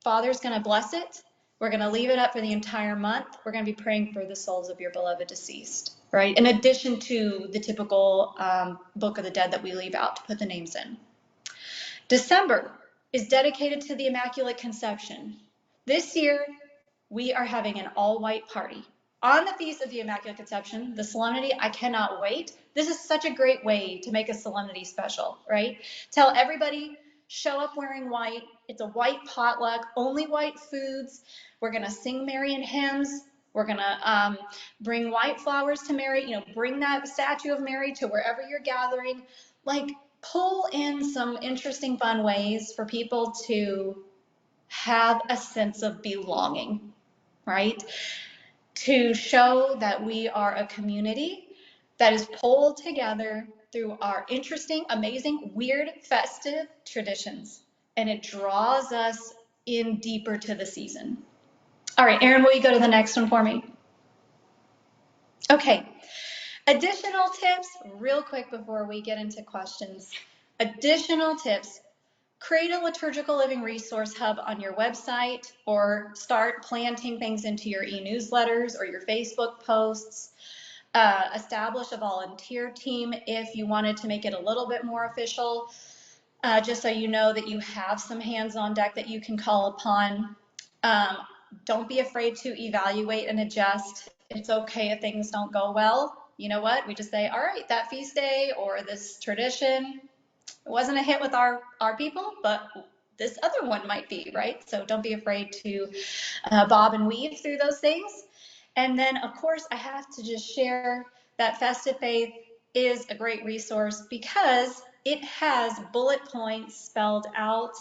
Speaker 2: Father's going to bless it. We're going to leave it up for the entire month. We're going to be praying for the souls of your beloved deceased, right? In addition to the typical Book of the Dead that we leave out to put the names in. December is dedicated to the Immaculate Conception. This year, we are having an all-white party. On the Feast of the Immaculate Conception, the solemnity, I cannot wait. This is such a great way to make a solemnity special, right? Tell everybody, show up wearing white. It's a white potluck, only white foods. We're going to sing Marian hymns. We're going to bring white flowers to Mary, bring that statue of Mary to wherever you're gathering. Like, pull in some interesting, fun ways for people to have a sense of belonging, right? To show that we are a community that is pulled together through our interesting, amazing, weird, festive traditions. And it draws us in deeper to the season. All right, Erin, will you go to the next one for me? Okay. Additional tips, real quick before we get into questions. Additional tips. Create a liturgical living resource hub on your website, or start planting things into your e-newsletters or your Facebook posts. Establish a volunteer team if you wanted to make it a little bit more official, just so you know that you have some hands on deck that you can call upon. Don't be afraid to evaluate and adjust. It's okay if things don't go well. You know what? We just say, all right, that feast day or this tradition, it wasn't a hit with our people, but this other one might be, right? So don't be afraid to bob and weave through those things. And then, of course, I have to just share that Festive Faith is a great resource because it has bullet points spelled out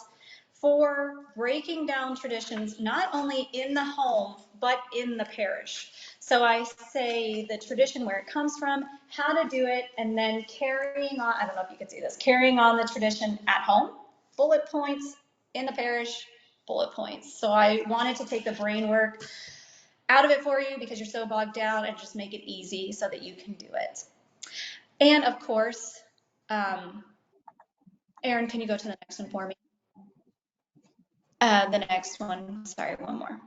Speaker 2: for breaking down traditions, not only in the home, but in the parish. So I say the tradition, where it comes from, how to do it, and then carrying on, I don't know if you can see this, carrying on the tradition at home, bullet points, in the parish, bullet points. So I wanted to take the brain work out of it for you because you're so bogged down, and just make it easy so that you can do it. And of course, Erin, can you go to the next one for me? The next one, sorry, one more.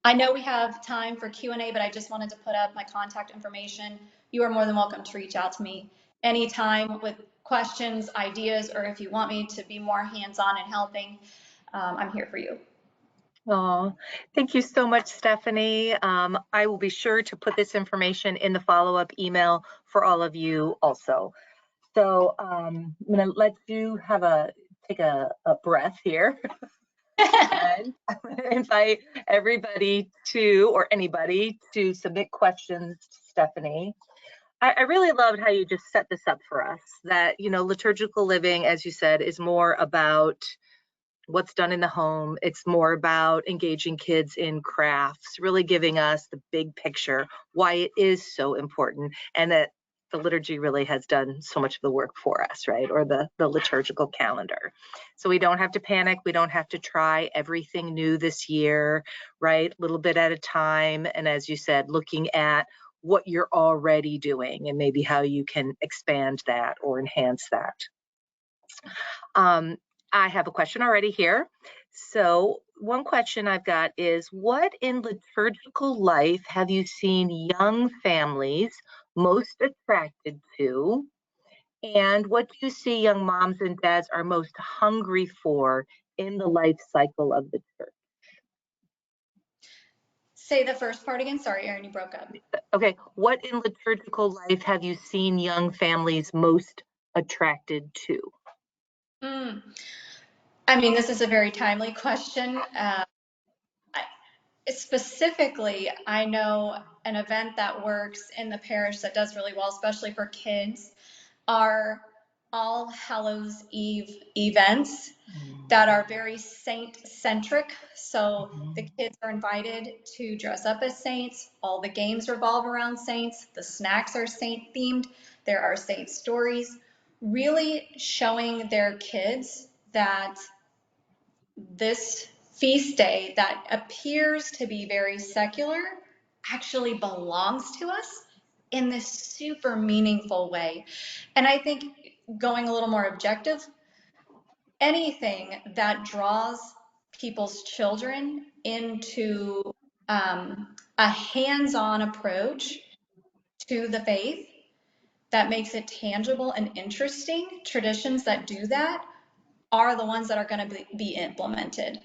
Speaker 2: I know we have time for Q&A, but I just wanted to put up my contact information. You are more than welcome to reach out to me anytime with questions, ideas, or if you want me to be more hands-on and helping, I'm here for you.
Speaker 1: Oh, thank you so much, Steffani. I will be sure to put this information in the follow-up email for all of you also. So I'm going to let you take a breath here. And I'm going to invite everybody or anybody to submit questions to Steffani. I really loved how you just set this up for us, that, liturgical living, as you said, is more about what's done in the home. It's more about engaging kids in crafts, really giving us the big picture, why it is so important, and that the liturgy really has done so much of the work for us, right? Or the liturgical calendar. So we don't have to panic. We don't have to try everything new this year, right? A little bit at a time. And as you said, looking at what you're already doing and maybe how you can expand that or enhance that. I have a question already here. So one question I've got is, what in liturgical life have you seen young families most attracted to? And what do you see young moms and dads are most hungry for in the life cycle of the church?
Speaker 2: Say the first part again. Sorry, Erin, you broke up.
Speaker 1: Okay, what in liturgical life have you seen young families most attracted to?
Speaker 2: I mean, this is a very timely question. Specifically, I know an event that works in the parish that does really well, especially for kids, are All Hallows Eve events that are very saint-centric. So the kids are invited to dress up as saints. All the games revolve around saints. The snacks are saint-themed. There are saint stories, really showing their kids that this feast day that appears to be very secular actually belongs to us in this super meaningful way. And I think, going a little more objective, anything that draws people's children into a hands-on approach to the faith that makes it tangible and interesting, traditions that do that are the ones that are going to be implemented.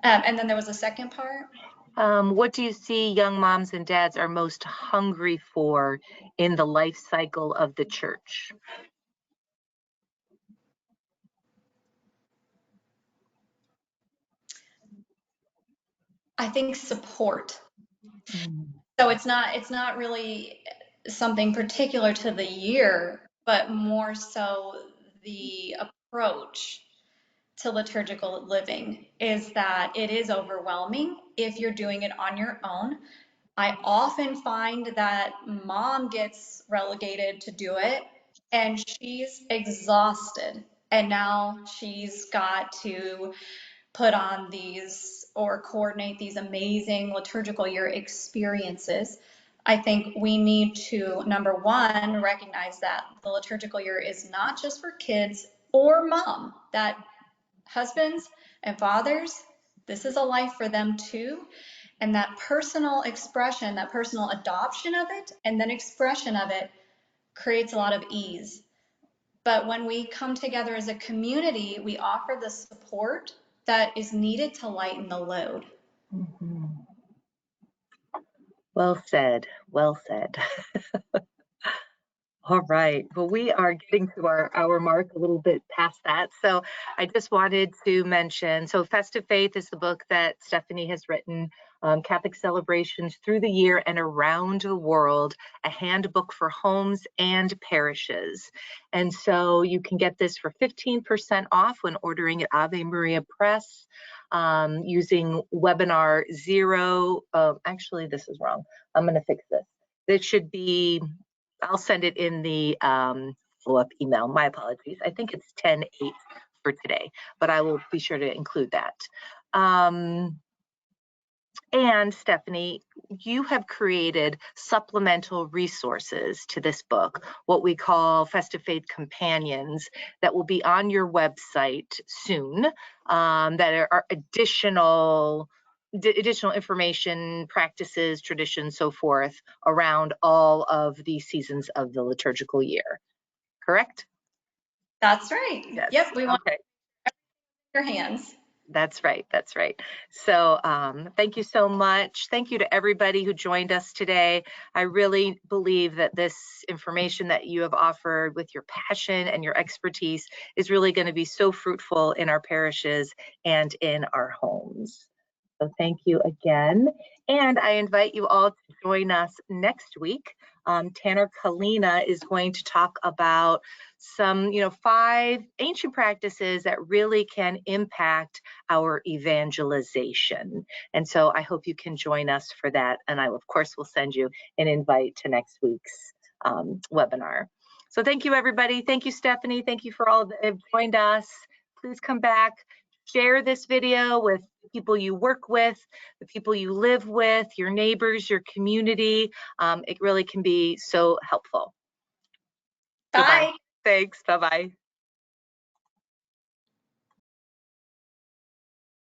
Speaker 2: And then there was a second part.
Speaker 1: What do you see young moms and dads are most hungry for in the life cycle of the church?
Speaker 2: I think support.
Speaker 1: Mm.
Speaker 2: So it's not really something particular to the year, but more so the approach to liturgical living is that it is overwhelming if you're doing it on your own. I often find that mom gets relegated to do it and she's exhausted. And now she's got to put on these or coordinate these amazing liturgical year experiences. I think we need to, number one, recognize that the liturgical year is not just for kids or mom, that husbands and fathers, this is a life for them too. And that personal expression, that personal adoption of it, and then expression of it creates a lot of ease. But when we come together as a community, we offer the support that is needed to lighten the load.
Speaker 1: Mm-hmm. Well said. Well said. All right. Well, we are getting to our hour mark, a little bit past that. So I just wanted to mention, so Festive Faith is the book that Steffani has written, Catholic Celebrations Through the Year and Around the World, a handbook for homes and parishes. And so you can get this for 15% off when ordering at Ave Maria Press using webinar 0. Actually, this is wrong. I'm going to fix this. It should be, I'll send it in the follow-up email. My apologies. I think it's 10/8 for today, but I will be sure to include that. And Steffani, you have created supplemental resources to this book, what we call Festive Faith Companions, that will be on your website soon, that are additional information, practices, traditions, so forth, around all of the seasons of the liturgical year. Correct?
Speaker 2: That's right.
Speaker 1: Yes.
Speaker 2: Yep, we want
Speaker 1: okay.
Speaker 2: your hands.
Speaker 1: That's right. That's right. So thank you so much. Thank you to everybody who joined us today. I really believe that this information that you have offered with your passion and your expertise is really going to be so fruitful in our parishes and in our homes. So thank you again. And I invite you all to join us next week. Tanner Kalina is going to talk about some, 5 ancient practices that really can impact our evangelization. And so I hope you can join us for that. And I, of course, will send you an invite to next week's webinar. So thank you, everybody. Thank you, Steffani. Thank you for all that have joined us. Please come back. Share this video with the people you work with, the people you live with, your neighbors, your community. It really can be so helpful.
Speaker 2: Bye.
Speaker 1: Thanks. Bye-bye.